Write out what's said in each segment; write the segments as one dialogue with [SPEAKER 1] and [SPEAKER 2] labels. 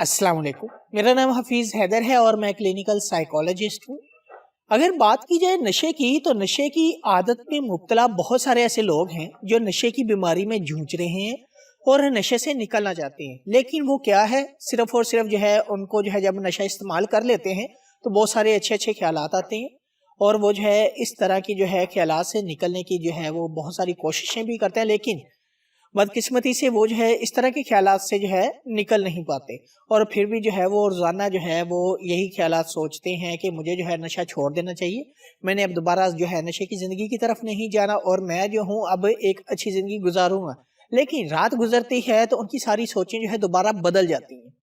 [SPEAKER 1] अस्सलाम वालेकुम। मेरा नाम हफीज़ हैदर है और मैं क्लिनिकल साइकोलॉजिस्ट हूँ। अगर बात की जाए नशे की, तो नशे की आदत में मुब्तला बहुत सारे ऐसे लोग हैं जो नशे की बीमारी में जूझ रहे हैं और नशे से निकलना चाहते हैं। लेकिन वो क्या है, सिर्फ और सिर्फ जो है उनको जो है जब नशा इस्तेमाल कर लेते हैं तो बहुत सारे अच्छे अच्छे ख्यालात आते हैं और वो जो है इस तरह की जो है ख्यालात से निकलने की जो है वो बहुत सारी कोशिशें भी करते हैं, लेकिन बदकिस्मती से वो जो है इस तरह के ख्यालात से जो है निकल नहीं पाते और फिर भी जो है वो रोज़ाना जो है वो यही ख्यालात सोचते हैं कि मुझे जो है नशा छोड़ देना चाहिए, मैंने अब दोबारा जो है नशे की ज़िंदगी की तरफ नहीं जाना और मैं जो हूँ अब एक अच्छी ज़िंदगी गुजारूंगा। लेकिन रात गुजरती है तो उनकी सारी सोचें जो है दोबारा बदल जाती हैं।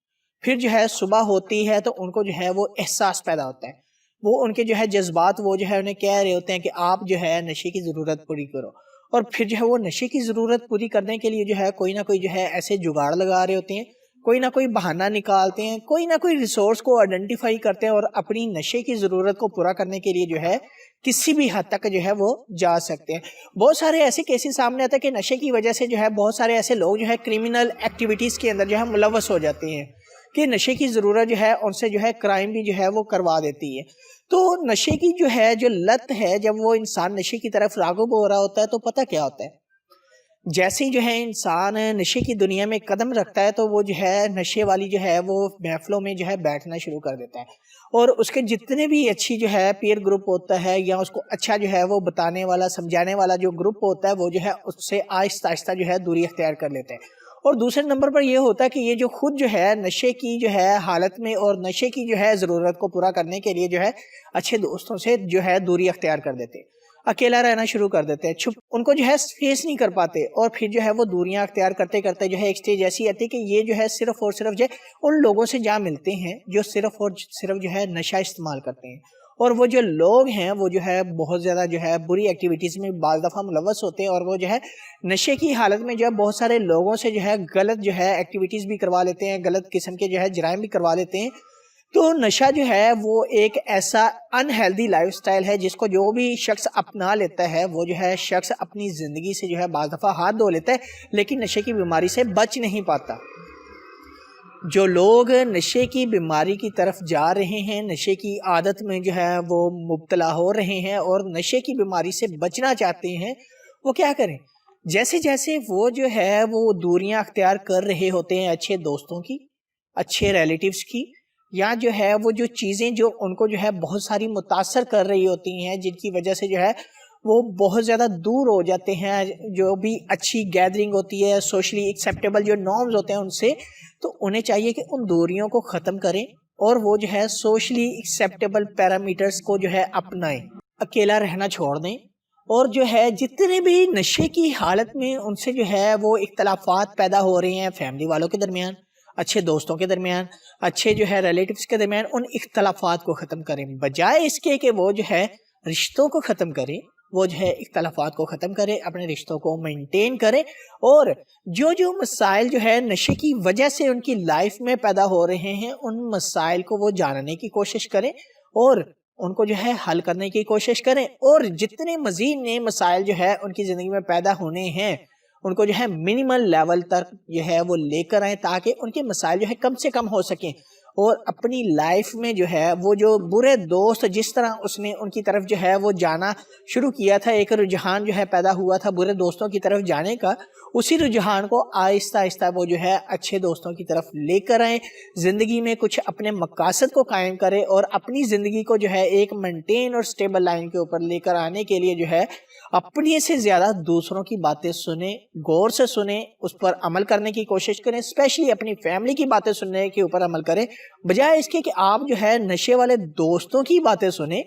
[SPEAKER 1] फिर जो है सुबह होती है तो उनको जो है वो एहसास पैदा होता है, वो उनके जो है जज्बात वो जो है उन्हें कह रहे होते हैं कि आप जो है नशे की ज़रूरत पूरी करो। और फिर जो है वो नशे की ज़रूरत पूरी करने के लिए जो है कोई ना कोई जो है ऐसे जुगाड़ लगा रहे होते हैं, कोई ना कोई बहाना निकालते हैं, कोई ना कोई रिसोर्स को आइडेंटिफाई करते हैं और अपनी नशे की ज़रूरत को पूरा करने के लिए जो है किसी भी हद तक जो है वो जा सकते हैं। बहुत सारे ऐसे केसेस सामने आते हैं कि नशे की वजह से जो है बहुत सारे ऐसे लोग जो है क्रिमिनल एक्टिविटीज़ के अंदर जो है मुलव्वस हो जाते हैं कि नशे की ज़रूरत जो है उनसे जो है क्राइम भी जो है वो करवा देती है। तो नशे की जो है जो लत है, जब वो इंसान नशे की तरफ राग़िब हो रहा होता है तो पता क्या होता है, जैसे ही जो है इंसान नशे की दुनिया में कदम रखता है तो वो जो है नशे वाली जो है वो महफिलों में जो है बैठना शुरू कर देता है और उसके जितने भी अच्छी जो है पीयर ग्रुप होता है या उसको अच्छा जो है वो बताने वाला समझाने वाला जो ग्रुप होता है वो जो है उससे आहिस्ता आहिस्ता जो है दूरी अख्तियार कर लेते हैं। और दूसरे नंबर पर यह होता है कि ये जो खुद जो है नशे की जो है हालत में और नशे की जो है ज़रूरत को पूरा करने के लिए जो है अच्छे दोस्तों से जो है दूरी अख्तियार कर देते हैं, अकेला रहना शुरू कर देते हैं, छुप उनको जो है फेस नहीं कर पाते और फिर जो है वो दूरियां अख्तियार करते करते जो है एक स्टेज ऐसी आती है कि ये जो है सिर्फ और सिर्फ जो है उन लोगों से जा मिलते हैं जो सिर्फ और सिर्फ जो है नशा इस्तेमाल करते हैं। और वो जो लोग हैं वो जो है बहुत ज़्यादा जो है बुरी एक्टिविटीज़ में बाज़ दफ़ा मुलव्वस होते हैं और वो जो है नशे की हालत में जो है बहुत सारे लोगों से जो है गलत जो है एक्टिविटीज़ भी करवा लेते हैं, गलत किस्म के जो है जराइम भी करवा लेते हैं। तो नशा जो है वो एक ऐसा अनहेल्दी लाइफस्टाइल है जिसको जो भी शख्स अपना लेता है वो जो है शख्स अपनी ज़िंदगी से जो है बाज़ दफ़ा हाथ धो लेता है, लेकिन नशे की बीमारी से बच नहीं पाता। जो लोग नशे की बीमारी की तरफ जा रहे हैं, नशे की आदत में जो है वो मुब्तला हो रहे हैं और नशे की बीमारी से बचना चाहते हैं, वो क्या करें, जैसे जैसे वो जो है वो दूरियां अख्तियार कर रहे होते हैं अच्छे दोस्तों की, अच्छे रिलेटिव्स की, या जो है वो जो चीज़ें जो उनको जो है बहुत सारी मुतासर कर रही होती हैं जिनकी वजह से जो है वो बहुत ज़्यादा दूर हो जाते हैं, जो भी अच्छी गैदरिंग होती है, सोशली एक्सेप्टेबल जो नॉर्म्स होते हैं उनसे, तो उन्हें चाहिए कि उन दूरियों को ख़त्म करें और वो जो है सोशली एक्सेप्टेबल पैरामीटर्स को जो है अपनाएं, अकेला रहना छोड़ दें और जो है जितने भी नशे की हालत में उनसे जो है वो इख्तलाफात पैदा हो रहे हैं फैमिली वालों के दरमियान, अच्छे दोस्तों के दरमियान, अच्छे जो है रिलेटिव्स के दरमियान, उन इख्तलाफात को ख़त्म करें। बजाय इसके कि वो जो है रिश्तों को ख़त्म करें, वो जो है इख्तलाफात को ख़त्म करें, अपने रिश्तों को मेंटेन करें और जो जो मसाइल जो है नशे की वजह से उनकी लाइफ में पैदा हो रहे हैं उन मसाइल को वो जानने की कोशिश करें और उनको जो है हल करने की कोशिश करें और जितने मज़ीद नए मसाइल जो है उनकी ज़िंदगी में पैदा होने हैं उनको जो है मिनिमल लेवल तक जो है वो लेकर आएँ ताकि उनके मसाइल जो है कम से कम हो सकें और अपनी लाइफ में जो है वो जो बुरे दोस्त जिस तरह उसने उनकी तरफ जो है वो जाना शुरू किया था, एक रुझान जो है पैदा हुआ था बुरे दोस्तों की तरफ जाने का, उसी रुझान को आहिस्ता आहिस्ता वो जो है अच्छे दोस्तों की तरफ लेकर आए, ज़िंदगी में कुछ अपने मकासद को कायम करें और अपनी ज़िंदगी को जो है एक मेंटेन और स्टेबल लाइन के ऊपर लेकर आने के लिए जो है अपने से ज़्यादा दूसरों की बातें सुने, गौर से सुने, उस पर अमल करने की कोशिश करें, स्पेशली अपनी फैमिली की बातें सुनने के ऊपर अमल करें, बजाय इसके कि आप जो है नशे वाले दोस्तों की बातें सुने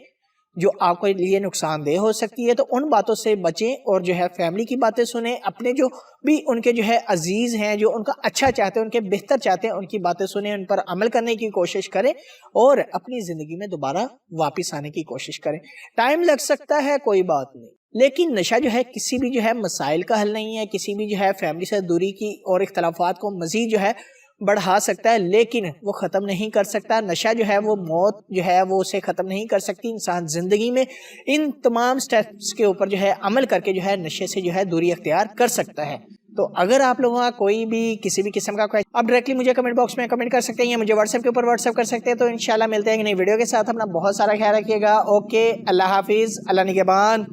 [SPEAKER 1] जो आपके लिए नुकसानदेह हो सकती है। तो उन बातों से बचें और जो है फैमिली की बातें सुने, अपने जो भी उनके जो है अजीज़ हैं जो उनका अच्छा चाहते हैं, उनके बेहतर चाहते हैं, उनकी बातें सुने, उन पर अमल करने की कोशिश करें और अपनी ज़िंदगी में दोबारा वापस आने की कोशिश करें। टाइम लग सकता है, कोई बात नहीं, लेकिन नशा जो है किसी भी जो है मसाइल का हल नहीं है, किसी भी जो है फैमिली से दूरी की और इख्तलाफात को मज़ीद जो है बढ़ा सकता है लेकिन वो ख़त्म नहीं कर सकता। नशा जो है वो मौत जो है वो उसे ख़त्म नहीं कर सकती। इंसान ज़िंदगी में इन तमाम स्टेप्स के ऊपर जो है अमल करके जो है नशे से जो है दूरी अख्तियार कर सकता है। تو اگر آپ لوگوں کا کوئی بھی کسی بھی قسم کا آپ ڈائریکٹلی مجھے کمنٹ باکس میں کمنٹ کر سکتے ہیں یا مجھے واٹس ایپ کے اوپر واٹس ایپ کر سکتے ہیں. تو انشاءاللہ ملتے ہیں ایک نئی ویڈیو کے ساتھ. اپنا بہت سارا خیال رکھیے گا. اوکے, اللہ حافظ, اللہ نگہبان.